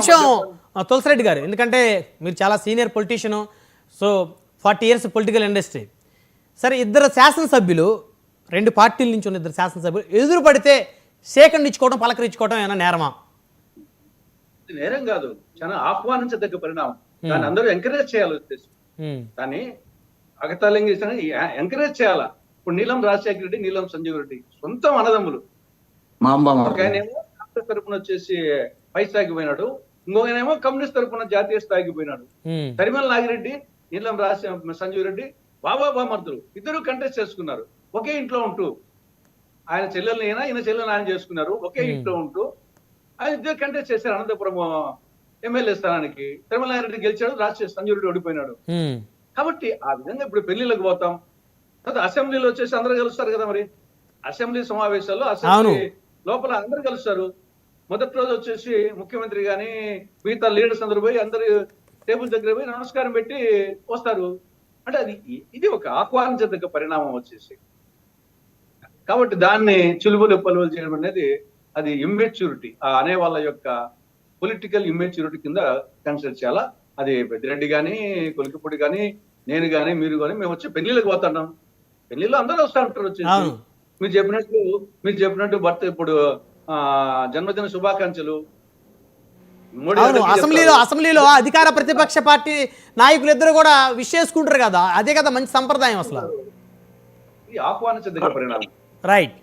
నిమిషం తులసిరెడ్డి గారు, ఎందుకంటే మీరు చాలా senior politician, so 40 years political industry. సరే, ఇద్దరు శాసనసభ్యులు, 2 పార్టీల నుంచి ఉన్న ఇద్దరు శాసనసభ్యులు ఎదురు పడితే సేకండ్ ఇచ్చుకోవడం, పలకరించుకోవడం ఏమైనా నేరమా? నేరం కాదు, చాలా ఆహ్వానించదగ్గ పరిణామం. దాన్ని అందరూ ఎంకరేజ్ చేయాలి ఉద్దేశం. దాన్ని అగతాళంగా ఎంకరేజ్ చేయాలా. ఇప్పుడు నీలం రాజశేఖర రెడ్డి, నీలం సంజీవ్ రెడ్డి సొంతం అన్నదమ్ములు. ఒక ఆయనేమో కాంగ్రెస్ తరఫున వచ్చేసి పై స్థాయికి పోయినాడు, ఇంకొకనేమో కమ్యూనిస్ట్ తరఫున జాతీయ స్థాయికి పోయినాడు. తరిమల నాగిరెడ్డి, నీలం సంజీవ్ రెడ్డి బామర్దులు ఇద్దరు కంటెస్ట్ చేసుకున్నారు ఒకే ఇంట్లో ఉంటూ. ఆయన చెల్లెల్ని ఈయన చెల్లెల్ని ఆయన చేసుకున్నారు ఒకే ఇంట్లో ఉంటూ. ఆయన ఇద్దరు కంటెస్ట్ చేశారు అనంతపురం ఎమ్మెల్యే స్థానానికి. తిరుమల నాగిరెడ్డి గెలిచాడు, సంజీవ్ రెడ్డి ఓడిపోయినాడు. కాబట్టి ఆ విధంగా ఇప్పుడు పెళ్లిళ్ళకి పోతాం, అసెంబ్లీలో వచ్చేసి అందరూ కలుస్తారు కదా. మరి అసెంబ్లీ సమావేశాల్లో అసెంబ్లీ లోపల అందరూ కలుస్తారు. మొదటి రోజు వచ్చేసి ముఖ్యమంత్రి గాని మిగతా లీడర్స్ అందరూ పోయి అందరు టేబుల్ దగ్గర పోయి నమస్కారం పెట్టి వస్తారు. అంటే ఇది ఒక ఆహ్వానించదగ్గ పరిణామం వచ్చేసి. కాబట్టి దాన్ని చులుబులు పలువులు చేయడం అనేది అది ఇమ్మెచ్యూరిటీ, అనే వాళ్ళ యొక్క పొలిటికల్ ఇమ్మెచ్యూరిటీ కింద కన్సిడర్ చేయాలా. అది పెద్దిరెడ్డి గాని, కొలికిపూడి గాని, నేను గాని, మీరు గాని మేము వచ్చి పెళ్లిళ్ళకి పోతున్నాం. పెళ్లిలో అందరూ వస్తూ ఉంటారు వచ్చేసి. మీరు చెప్పినట్టు భర్త ఇప్పుడు జన్మదిన శుభాకాంక్షలు అసెంబ్లీలో అధికార ప్రతిపక్ష పార్టీ నాయకులు ఇద్దరు కూడా విష్ చేసుకుంటారు కదా, అదే కదా మంచి సంప్రదాయం అసలు. ఆహ్వానించదగ్గ పరిణామం. రైట్.